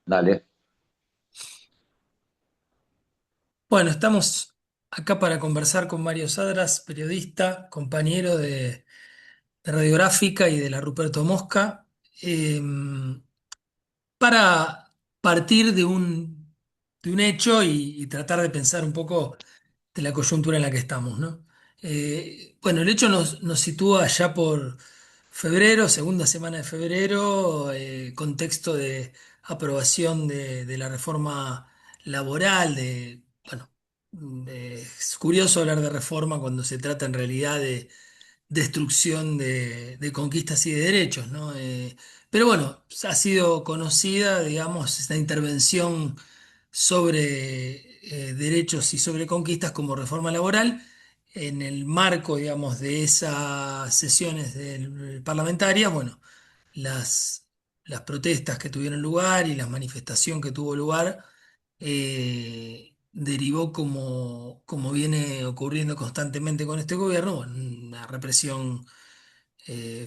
Dale. Bueno, estamos acá para conversar con Mario Sadras, periodista, compañero de Radiográfica y de la Ruperto Mosca, eh, para partir de un hecho y tratar de pensar un poco de la coyuntura en la que estamos, ¿no? Bueno, el hecho nos sitúa ya por febrero, segunda semana de febrero, contexto de aprobación de la reforma laboral, bueno, es curioso hablar de reforma cuando se trata en realidad de destrucción de conquistas y de derechos, ¿no? Pero bueno, ha sido conocida, digamos, esta intervención sobre derechos y sobre conquistas como reforma laboral. En el marco, digamos, de esas sesiones parlamentarias, bueno, las, las protestas que tuvieron lugar y la manifestación que tuvo lugar derivó, como viene ocurriendo constantemente con este gobierno, bueno, una represión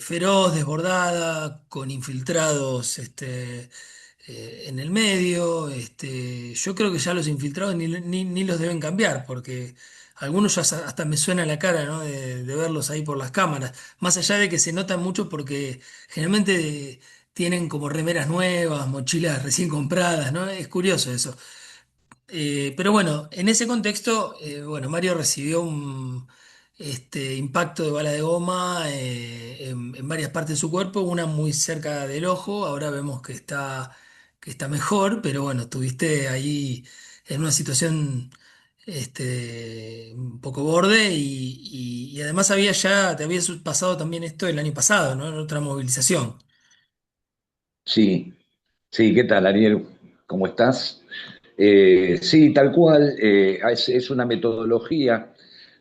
feroz, desbordada, con infiltrados en el medio. Yo creo que ya los infiltrados ni los deben cambiar, porque algunos ya hasta me suena la cara, ¿no? De verlos ahí por las cámaras. Más allá de que se notan mucho porque generalmente tienen como remeras nuevas, mochilas recién compradas, ¿no? Es curioso eso. Pero bueno, en ese contexto, bueno, Mario recibió un impacto de bala de goma en varias partes de su cuerpo, una muy cerca del ojo. Ahora vemos que está mejor, pero bueno, estuviste ahí en una situación un poco borde y además te había pasado también esto el año pasado, ¿no? En otra movilización. Sí, sí, ¿qué tal, Ariel? ¿Cómo estás? Sí, tal cual, es una metodología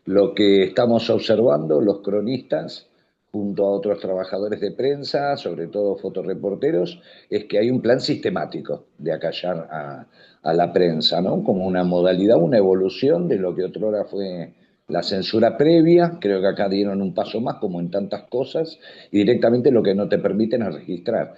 lo que estamos observando los cronistas junto a otros trabajadores de prensa, sobre todo fotoreporteros, es que hay un plan sistemático de acallar a la prensa, ¿no? Como una modalidad, una evolución de lo que otrora fue la censura previa. Creo que acá dieron un paso más, como en tantas cosas, y directamente lo que no te permiten es registrar.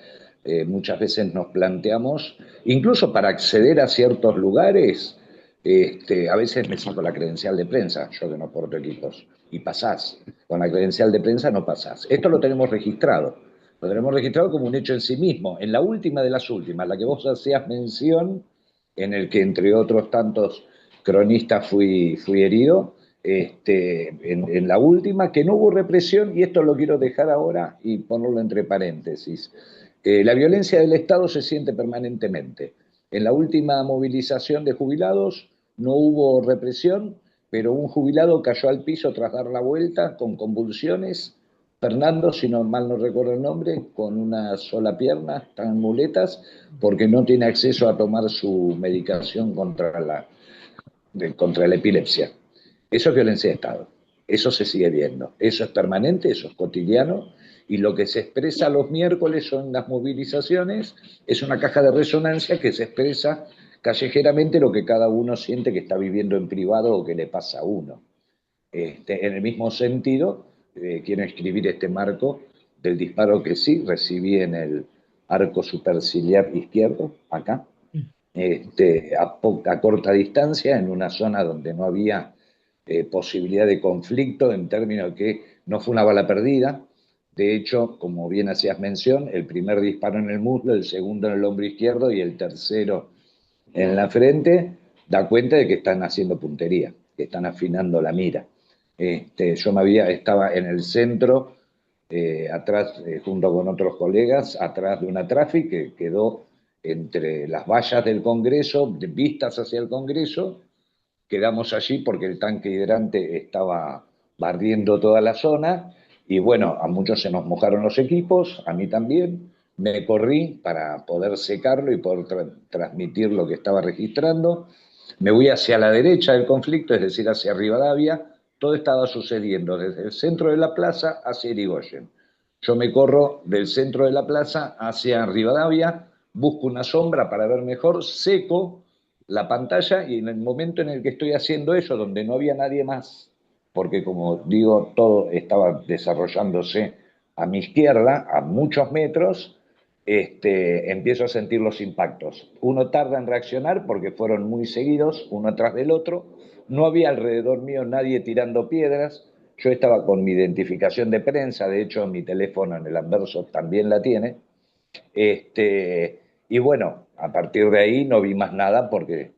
Muchas veces nos planteamos, incluso para acceder a ciertos lugares, a veces me saco la credencial de prensa, yo que no porto equipos, y pasás. Con la credencial de prensa no pasás. Esto lo tenemos registrado. Lo tenemos registrado como un hecho en sí mismo. En la última de las últimas, la que vos hacías mención, en el que entre otros tantos cronistas fui herido, en la última, que no hubo represión, y esto lo quiero dejar ahora y ponerlo entre paréntesis. La violencia del Estado se siente permanentemente. En la última movilización de jubilados no hubo represión, pero un jubilado cayó al piso tras dar la vuelta con convulsiones. Fernando, si no mal no recuerdo el nombre, con una sola pierna, está en muletas, porque no tiene acceso a tomar su medicación contra la epilepsia. Eso es violencia de Estado. Eso se sigue viendo. Eso es permanente, eso es cotidiano. Y lo que se expresa los miércoles son las movilizaciones, es una caja de resonancia que se expresa callejeramente lo que cada uno siente que está viviendo en privado o que le pasa a uno. En el mismo sentido, quiero escribir este marco del disparo que sí recibí en el arco superciliar izquierdo, acá, a corta distancia, en una zona donde no había posibilidad de conflicto, en términos de que no fue una bala perdida. De hecho, como bien hacías mención, el primer disparo en el muslo, el segundo en el hombro izquierdo y el tercero en la frente, da cuenta de que están haciendo puntería, que están afinando la mira. Estaba en el centro, atrás, junto con otros colegas, atrás de una tráfico que quedó entre las vallas del Congreso, vistas hacia el Congreso. Quedamos allí porque el tanque hidrante estaba barriendo toda la zona y bueno, a muchos se nos mojaron los equipos, a mí también. Me corrí para poder secarlo y poder transmitir lo que estaba registrando. Me voy hacia la derecha del conflicto, es decir, hacia Rivadavia. Todo estaba sucediendo desde el centro de la plaza hacia Irigoyen. Yo me corro del centro de la plaza hacia Rivadavia, busco una sombra para ver mejor, seco la pantalla y en el momento en el que estoy haciendo eso, donde no había nadie más, porque como digo, todo estaba desarrollándose a mi izquierda, a muchos metros, empiezo a sentir los impactos. Uno tarda en reaccionar porque fueron muy seguidos, uno tras del otro. No había alrededor mío nadie tirando piedras. Yo estaba con mi identificación de prensa, de hecho mi teléfono en el anverso también la tiene. Y bueno, a partir de ahí no vi más nada porque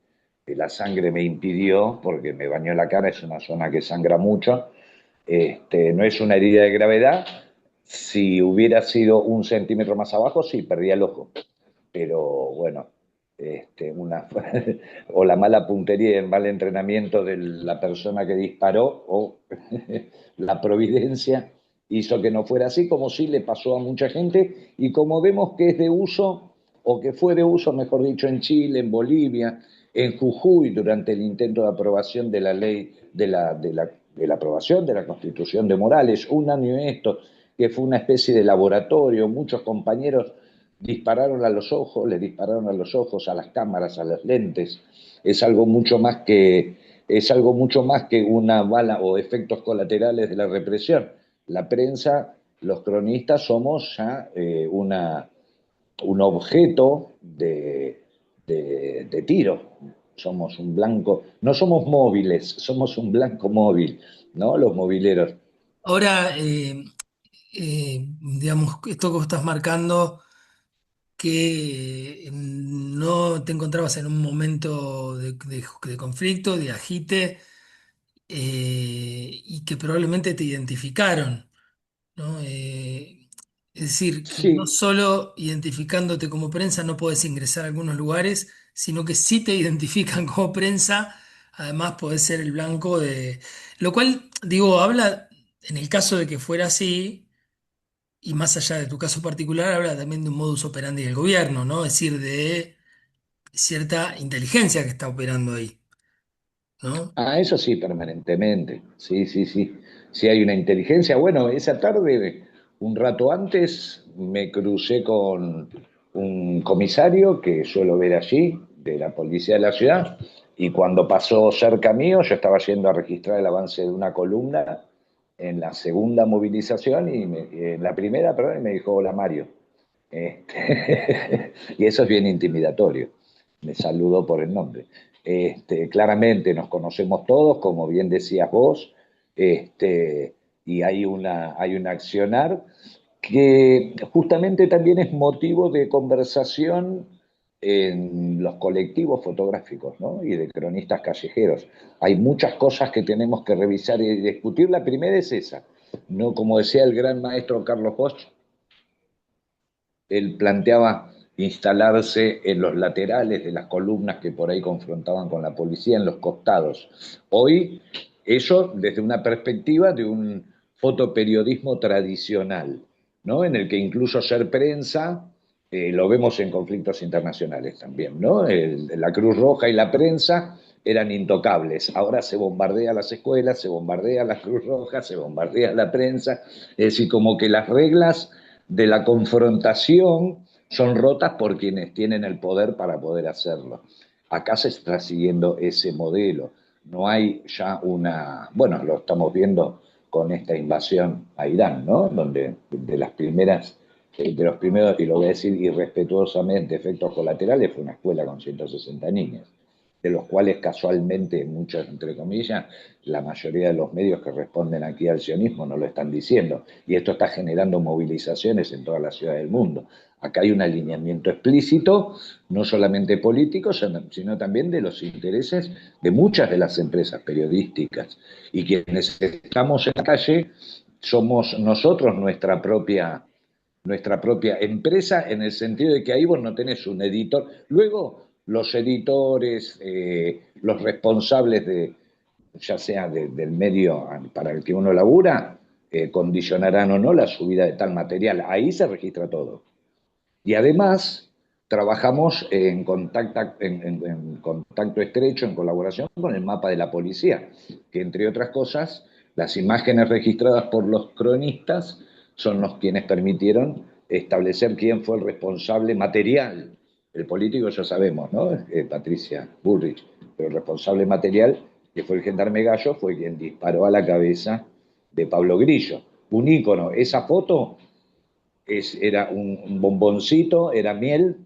la sangre me impidió, porque me bañó la cara, es una zona que sangra mucho. No es una herida de gravedad. Si hubiera sido un centímetro más abajo, sí, perdía el ojo. Pero bueno, una, o la mala puntería y el mal entrenamiento de la persona que disparó, o la providencia hizo que no fuera así, como sí le pasó a mucha gente, y como vemos que es de uso, o que fue de uso, mejor dicho, en Chile, en Bolivia, en Jujuy, durante el intento de aprobación de la ley, de la aprobación de la Constitución de Morales, un año esto, que fue una especie de laboratorio, muchos compañeros dispararon a los ojos, le dispararon a los ojos, a las cámaras, a las lentes. Es algo mucho más que, es algo mucho más que una bala o efectos colaterales de la represión. La prensa, los cronistas somos ya un objeto de tiro. Somos un blanco, no somos móviles, somos un blanco móvil, ¿no? Los mobileros. Ahora, digamos, esto que vos estás marcando, que no te encontrabas en un momento de conflicto, de agite, y que probablemente te identificaron, ¿no? Es decir, que no Sí, solo identificándote como prensa no podés ingresar a algunos lugares, sino que si te identifican como prensa, además podés ser el blanco de... Lo cual, digo, habla, en el caso de que fuera así, y más allá de tu caso particular, habla también de un modus operandi del gobierno, ¿no? Es decir, de cierta inteligencia que está operando ahí, ¿no? ah, eso sí, permanentemente. Sí, sí, sí. Sí hay una inteligencia. Bueno, esa tarde, un rato antes, me crucé con un comisario que suelo ver allí, de la policía de la ciudad, y cuando pasó cerca mío, yo estaba yendo a registrar el avance de una columna en la segunda movilización, en la primera, perdón, y me dijo, hola Mario. Y eso es bien intimidatorio. Me saludó por el nombre. Claramente nos conocemos todos, como bien decías vos, y hay un accionar que justamente también es motivo de conversación en los colectivos fotográficos, ¿no? Y de cronistas callejeros. Hay muchas cosas que tenemos que revisar y discutir. La primera es esa, ¿no? Como decía el gran maestro Carlos Bosch, él planteaba instalarse en los laterales de las columnas que por ahí confrontaban con la policía, en los costados. Hoy, eso desde una perspectiva de un fotoperiodismo tradicional, ¿no? En el que incluso ser prensa, lo vemos en conflictos internacionales también, ¿no? La Cruz Roja y la prensa eran intocables. Ahora se bombardea las escuelas, se bombardea la Cruz Roja, se bombardea la prensa. Es decir, como que las reglas de la confrontación son rotas por quienes tienen el poder para poder hacerlo. Acá se está siguiendo ese modelo. No hay ya bueno, lo estamos viendo con esta invasión a Irán, ¿no? Donde de los primeros, y lo voy a decir irrespetuosamente, efectos colaterales, fue una escuela con 160 niños, de los cuales casualmente, muchos entre comillas, la mayoría de los medios que responden aquí al sionismo no lo están diciendo. Y esto está generando movilizaciones en toda la ciudad del mundo. Acá hay un alineamiento explícito, no solamente político, sino también de los intereses de muchas de las empresas periodísticas. Y quienes estamos en la calle somos nosotros nuestra propia empresa, en el sentido de que ahí vos no tenés un editor. Luego, los editores, los responsables ya sea del medio para el que uno labura, condicionarán o no la subida de tal material. Ahí se registra todo. Y además, trabajamos en contacto estrecho, en colaboración con el mapa de la policía, que entre otras cosas, las imágenes registradas por los cronistas son los quienes permitieron establecer quién fue el responsable material. El político ya sabemos, ¿no? Patricia Bullrich, pero el responsable material, que fue el gendarme Gallo, fue quien disparó a la cabeza de Pablo Grillo. Un ícono. Esa foto era un bomboncito, era miel,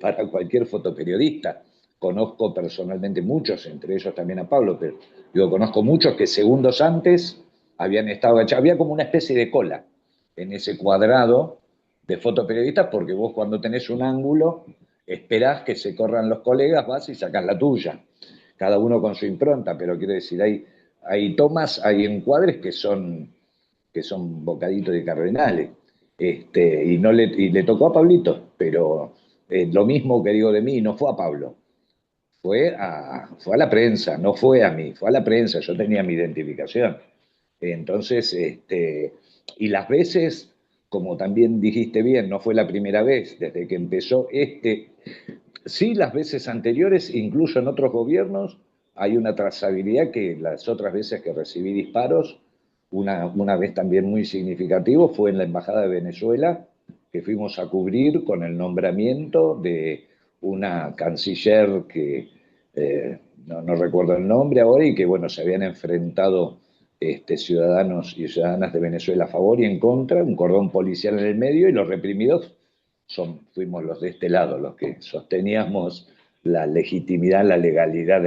para cualquier fotoperiodista. Conozco personalmente muchos, entre ellos también a Pablo, pero digo, conozco muchos que segundos antes habían estado agachados. Había como una especie de cola en ese cuadrado de fotoperiodistas, porque vos cuando tenés un ángulo esperás que se corran los colegas, vas y sacás la tuya. Cada uno con su impronta, pero quiero decir, hay tomas, hay encuadres que son bocaditos de cardenales. Y, no le, y le tocó a Pablito, pero lo mismo que digo de mí, no fue a Pablo, fue a la prensa, no fue a mí, fue a la prensa, yo tenía mi identificación. Entonces, y las veces, como también dijiste bien, no fue la primera vez, desde que empezó sí las veces anteriores, incluso en otros gobiernos, hay una trazabilidad que las otras veces que recibí disparos, una vez también muy significativo, fue en la Embajada de Venezuela, que fuimos a cubrir con el nombramiento de una canciller que no recuerdo el nombre ahora y que, bueno, se habían enfrentado ciudadanos y ciudadanas de Venezuela a favor y en contra, un cordón policial en el medio y los reprimidos fuimos los de este lado, los que sosteníamos la legitimidad, la legalidad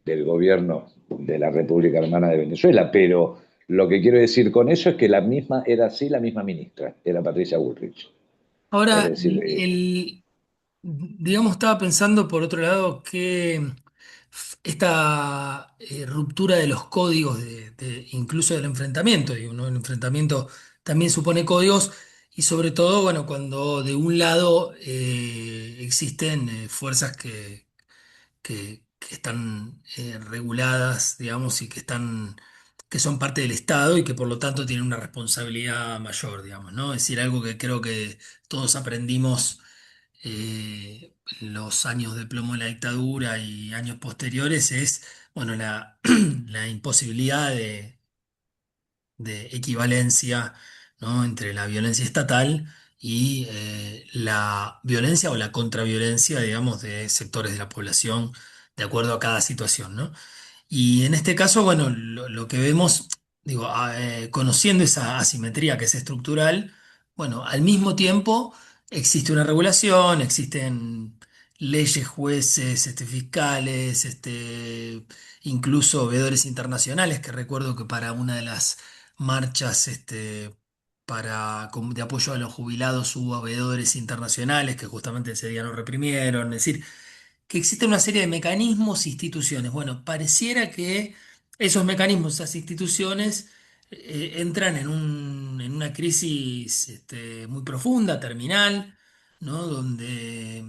del gobierno de la República Hermana de Venezuela. Pero lo que quiero decir con eso es que la misma, era así la misma ministra, era Patricia Bullrich. Es Ahora, decir, digamos, estaba pensando por otro lado que esta ruptura de los códigos, incluso del enfrentamiento, digo, ¿no? El enfrentamiento también supone códigos y sobre todo, bueno, cuando de un lado existen fuerzas que están reguladas, digamos, y que son parte del Estado y que por lo tanto tienen una responsabilidad mayor, digamos, ¿no? Es decir, algo que creo que todos aprendimos los años de plomo de la dictadura y años posteriores es, bueno, la imposibilidad de equivalencia, ¿no? Entre la violencia estatal y la violencia o la contraviolencia, digamos, de sectores de la población de acuerdo a cada situación, ¿no? Y en este caso, bueno, lo que vemos, digo, conociendo esa asimetría que es estructural, bueno, al mismo tiempo existe una regulación, existen leyes, jueces, fiscales, incluso veedores internacionales, que recuerdo que para una de las marchas, de apoyo a los jubilados hubo veedores internacionales que justamente ese día no reprimieron, es decir, que existe una serie de mecanismos e instituciones. Bueno, pareciera que esos mecanismos, esas instituciones, entran en una crisis muy profunda, terminal, ¿no? Donde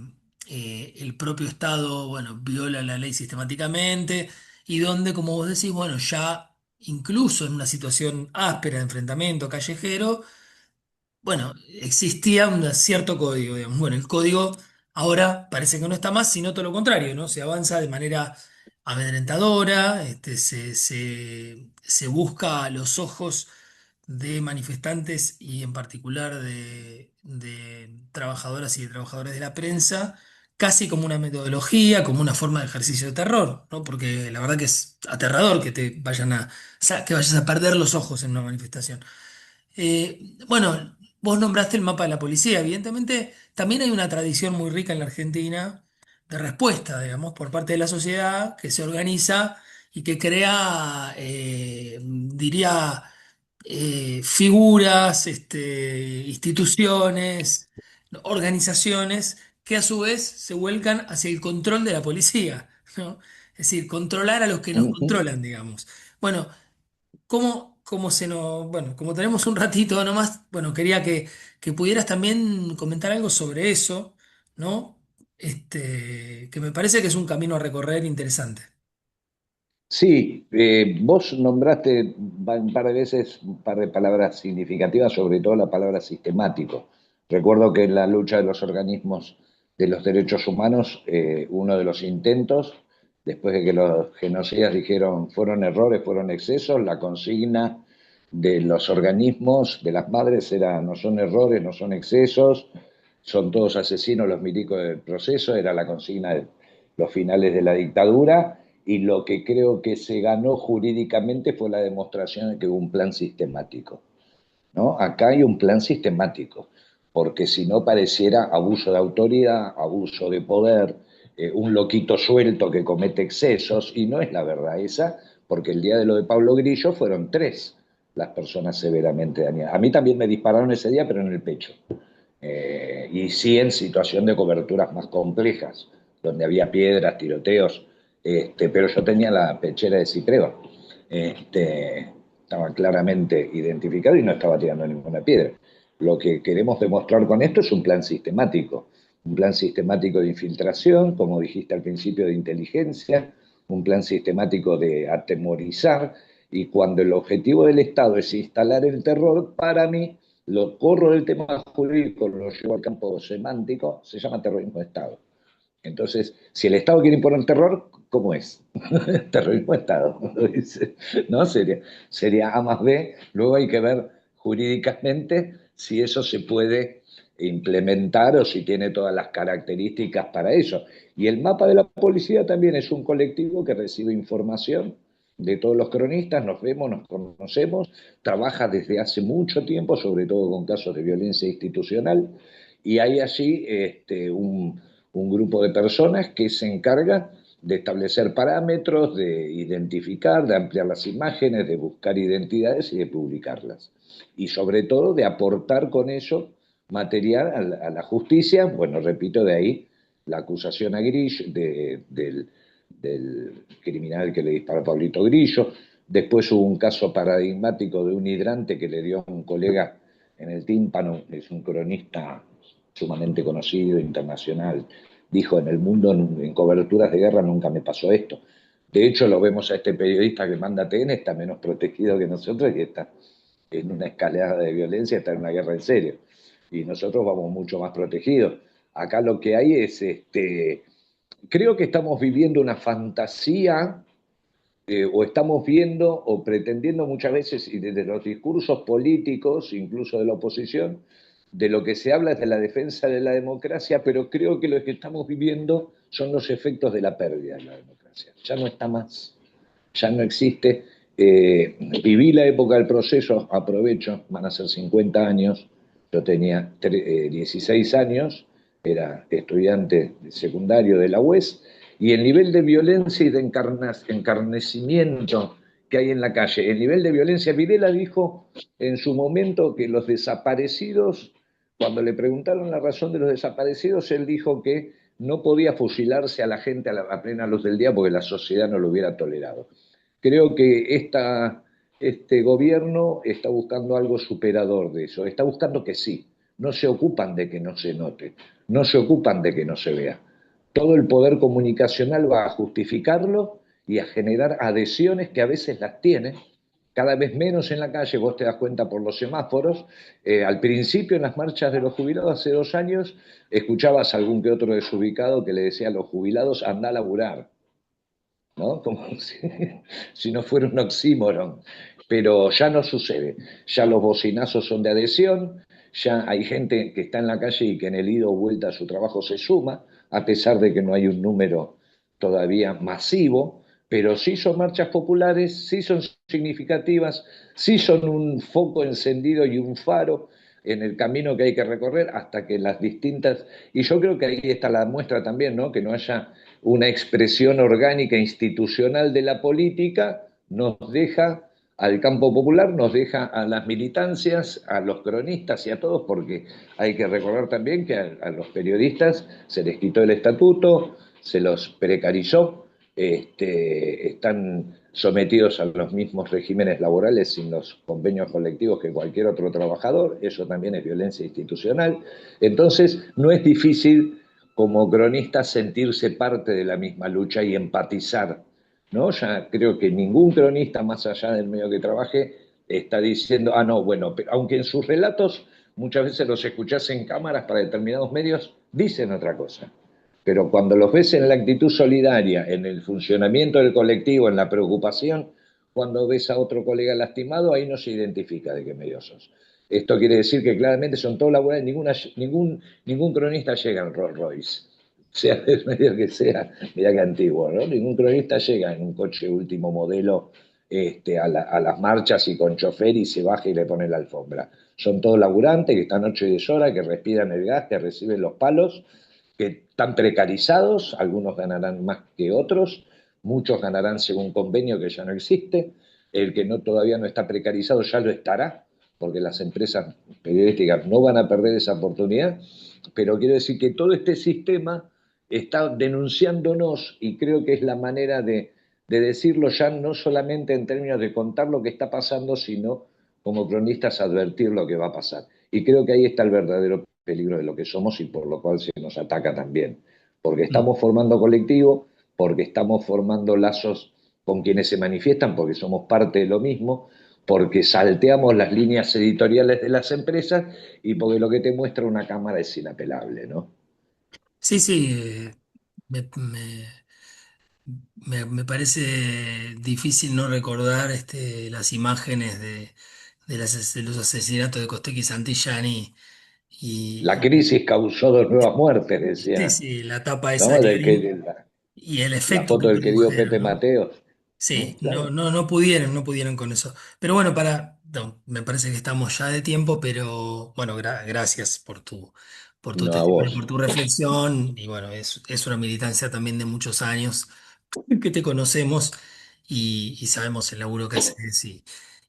el propio Estado, bueno, viola la ley sistemáticamente y donde, como vos decís, bueno, ya incluso en una situación áspera de enfrentamiento callejero, bueno, existía un cierto código, digamos. Bueno, el código ahora parece que no está más, sino todo lo contrario, ¿no? Se avanza de manera amedrentadora, se busca a los ojos de manifestantes y en particular de trabajadoras y de trabajadores de la prensa, casi como una metodología, como una forma de ejercicio de terror, ¿no? Porque la verdad que es aterrador que te vayan que vayas a perder los ojos en una manifestación. Bueno, vos nombraste el mapa de la policía. Evidentemente, también hay una tradición muy rica en la Argentina de respuesta, digamos, por parte de la sociedad que se organiza y que crea, diría, figuras, instituciones, organizaciones que a su vez se vuelcan hacia el control de la policía, ¿no? Es decir, controlar a los que nos controlan, digamos. Bueno, bueno, como tenemos un ratito nomás, bueno, quería que pudieras también comentar algo sobre eso, ¿no? Que me parece que es un camino a recorrer interesante. sí, vos nombraste un par de veces un par de palabras significativas, sobre todo la palabra sistemático. Recuerdo que en la lucha de los organismos de los derechos humanos, uno de los intentos, después de que los genocidas dijeron fueron errores, fueron excesos, la consigna de los organismos, de las madres, era no son errores, no son excesos, son todos asesinos los milicos del proceso, era la consigna de los finales de la dictadura y lo que creo que se ganó jurídicamente fue la demostración de que hubo un plan sistemático. ¿no? Acá hay un plan sistemático, porque si no pareciera abuso de autoridad, abuso de poder, un loquito suelto que comete excesos, y no es la verdad esa, porque el día de lo de Pablo Grillo fueron tres las personas severamente dañadas. A mí también me dispararon ese día, pero en el pecho. Y sí en situación de coberturas más complejas, donde había piedras, tiroteos, pero yo tenía la pechera de Cipreo. Estaba claramente identificado y no estaba tirando ninguna piedra. Lo que queremos demostrar con esto es un plan sistemático de infiltración, como dijiste al principio, de inteligencia, un plan sistemático de atemorizar, y cuando el objetivo del Estado es instalar el terror, para mí lo corro del tema jurídico, lo llevo al campo semántico, se llama terrorismo de Estado. Entonces, si el Estado quiere imponer terror, ¿cómo es? Terrorismo de Estado, ¿no? Sería A más B, luego hay que ver jurídicamente si eso se puede implementar o si tiene todas las características para eso. Y el mapa de la policía también es un colectivo que recibe información de todos los cronistas, nos vemos, nos conocemos, trabaja desde hace mucho tiempo, sobre todo con casos de violencia institucional, y hay allí un grupo de personas que se encarga de establecer parámetros, de identificar, de ampliar las imágenes, de buscar identidades y de publicarlas. Y sobre todo de aportar con eso material a la justicia. Bueno, repito, de ahí la acusación a Grillo, del criminal que le disparó a Pablito Grillo. Después hubo un caso paradigmático de un hidrante que le dio a un colega en el tímpano, es un cronista sumamente conocido, internacional. Dijo, en el mundo, en coberturas de guerra, nunca me pasó esto. De hecho, lo vemos a este periodista que manda TN, está menos protegido que nosotros y está en una escalada de violencia, está en una guerra en serio. Y nosotros vamos mucho más protegidos. Acá lo que hay es, creo que estamos viviendo una fantasía, o estamos viendo o pretendiendo muchas veces, y desde los discursos políticos, incluso de la oposición, de lo que se habla es de la defensa de la democracia, pero creo que lo que estamos viviendo son los efectos de la pérdida de la democracia. Ya no está más, ya no existe. Viví la época del proceso, aprovecho, van a ser 50 años, yo tenía 16 años, era estudiante secundario de la UES, y el nivel de violencia y de encarnecimiento que hay en la calle, el nivel de violencia, Videla dijo en su momento que los desaparecidos, cuando le preguntaron la razón de los desaparecidos, él dijo que no podía fusilarse a la gente a plena luz del día porque la sociedad no lo hubiera tolerado. Creo que este gobierno está buscando algo superador de eso, está buscando que sí, no se ocupan de que no se note, no se ocupan de que no se vea. Todo el poder comunicacional va a justificarlo y a generar adhesiones que a veces las tiene, cada vez menos en la calle, vos te das cuenta por los semáforos. Al principio en las marchas de los jubilados, hace 2 años, escuchabas a algún que otro desubicado que le decía a los jubilados, anda a laburar, ¿no? Como si no fuera un oxímoron. Pero ya no sucede. Ya los bocinazos son de adhesión, ya hay gente que está en la calle y que en el ida o vuelta a su trabajo se suma, a pesar de que no hay un número todavía masivo, pero sí son marchas populares, sí son significativas, sí son un foco encendido y un faro en el camino que hay que recorrer hasta que las distintas, y yo creo que ahí está la muestra también, ¿no? Que no haya una expresión orgánica institucional de la política, nos deja al campo popular, nos deja a las militancias, a los cronistas y a todos, porque hay que recordar también que a los periodistas se les quitó el estatuto, se los precarizó, están sometidos a los mismos regímenes laborales sin los convenios colectivos que cualquier otro trabajador, eso también es violencia institucional. Entonces, no es difícil como cronista sentirse parte de la misma lucha y empatizar, ¿no? Ya creo que ningún cronista, más allá del medio que trabaje, está diciendo, ah, no, bueno, aunque en sus relatos muchas veces los escuchás en cámaras para determinados medios, dicen otra cosa. Pero cuando los ves en la actitud solidaria, en el funcionamiento del colectivo, en la preocupación, cuando ves a otro colega lastimado, ahí no se identifica de qué medio sos. Esto quiere decir que claramente son todos laborales, ningún cronista llega al Rolls Royce, sea del medio que sea, mira que antiguo, ¿no? Ningún cronista llega en un coche último modelo, a las marchas y con chofer y se baja y le pone la alfombra. Son todos laburantes que están 8 y 10 horas, que respiran el gas, que reciben los palos, que están precarizados, algunos ganarán más que otros, muchos ganarán según convenio que ya no existe, el que no todavía no está precarizado ya lo estará, porque las empresas periodísticas no van a perder esa oportunidad, pero quiero decir que todo este sistema está denunciándonos y creo que es la manera de decirlo ya no solamente en términos de contar lo que está pasando, sino como cronistas advertir lo que va a pasar. Y creo que ahí está el verdadero peligro de lo que somos y por lo cual se nos ataca también. Porque Mm. estamos formando colectivo, porque estamos formando lazos con quienes se manifiestan, porque somos parte de lo mismo, porque salteamos las líneas editoriales de las empresas y porque lo que te muestra una cámara es inapelable, ¿no? Sí, sí, me, me- me parece difícil no recordar las imágenes de los asesinatos de Costec y Santillani La y, crisis causó dos nuevas muertes, sí, decía, sí, la tapa esa ¿no? de Clarín y el La efecto que foto del querido produjeron, Pepe ¿no? Mateos. Sí, no, Claro, no, no pudieron con eso. Pero bueno, no, me parece que estamos ya de tiempo, pero bueno, gracias por tu no a testimonio, vos. por tu reflexión. Y bueno, es una militancia también de muchos años que te conocemos y sabemos el laburo que haces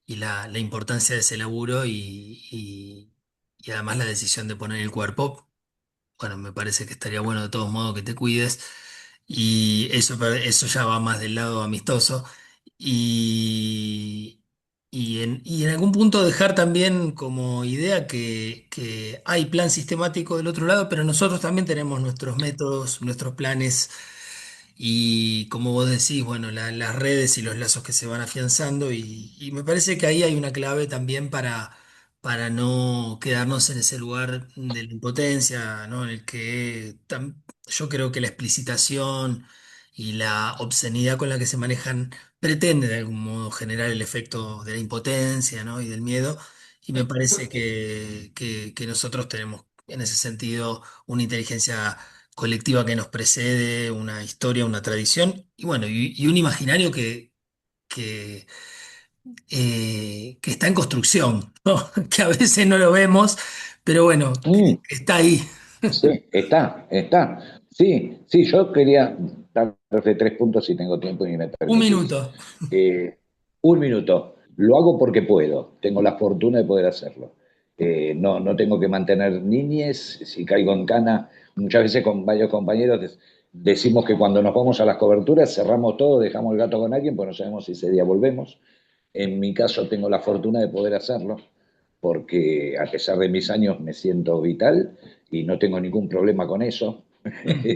y la importancia de ese laburo y además la decisión de poner el cuerpo. Bueno, me parece que estaría bueno de todos modos que te cuides y eso ya va más del lado amistoso y, y en algún punto dejar también como idea que hay plan sistemático del otro lado, pero nosotros también tenemos nuestros métodos, nuestros planes y como vos decís, bueno, las redes y los lazos que se van afianzando y me parece que ahí hay una clave también para no quedarnos en ese lugar de la impotencia, ¿no? En el que yo creo que la explicitación y la obscenidad con la que se manejan pretende de algún modo generar el efecto de la impotencia, ¿no? Y del miedo. Y me parece que nosotros tenemos en ese sentido una inteligencia colectiva que nos precede, una historia, una tradición y bueno, y un imaginario que, que está en construcción, ¿no? Que a veces no lo vemos, pero bueno, Mm, que está ahí. sí, está, está. Sí, sí, yo quería darte 3 puntos si tengo tiempo y me Un permitís. minuto. Eh, un minuto. Lo hago porque puedo. Tengo la fortuna de poder hacerlo. No, no tengo que mantener niñes. Si caigo en cana, muchas veces con varios compañeros decimos que cuando nos vamos a las coberturas cerramos todo, dejamos el gato con alguien, pues no sabemos si ese día volvemos. En mi caso tengo la fortuna de poder hacerlo, porque a pesar de mis años me siento vital y no tengo ningún problema con eso. Mm.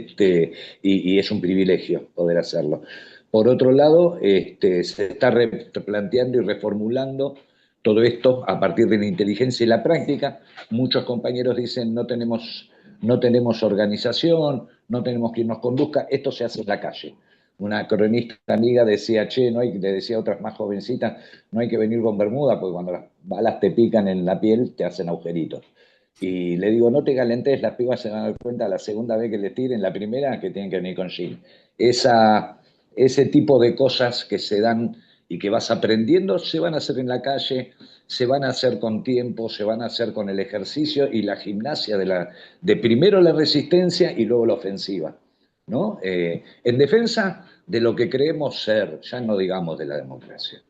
Y es un privilegio poder hacerlo. Por otro lado, se está replanteando y reformulando todo esto a partir de la inteligencia y la práctica. Muchos compañeros dicen no tenemos organización, no tenemos quien nos conduzca, esto se hace en la calle. Una cronista amiga decía, che, no hay, le decía a otras más jovencitas, no hay que venir con bermuda, porque cuando las balas te pican en la piel te hacen agujeritos. Y le digo, no te calentes, las pibas se van a dar cuenta la segunda vez que les tiren, la primera, que tienen que venir con jean. Ese tipo de cosas que se dan y que vas aprendiendo se van a hacer en la calle, se van a hacer con tiempo, se van a hacer con el ejercicio y la gimnasia de primero la resistencia y luego la ofensiva, ¿no? En defensa de lo que creemos ser, ya no digamos de la democracia.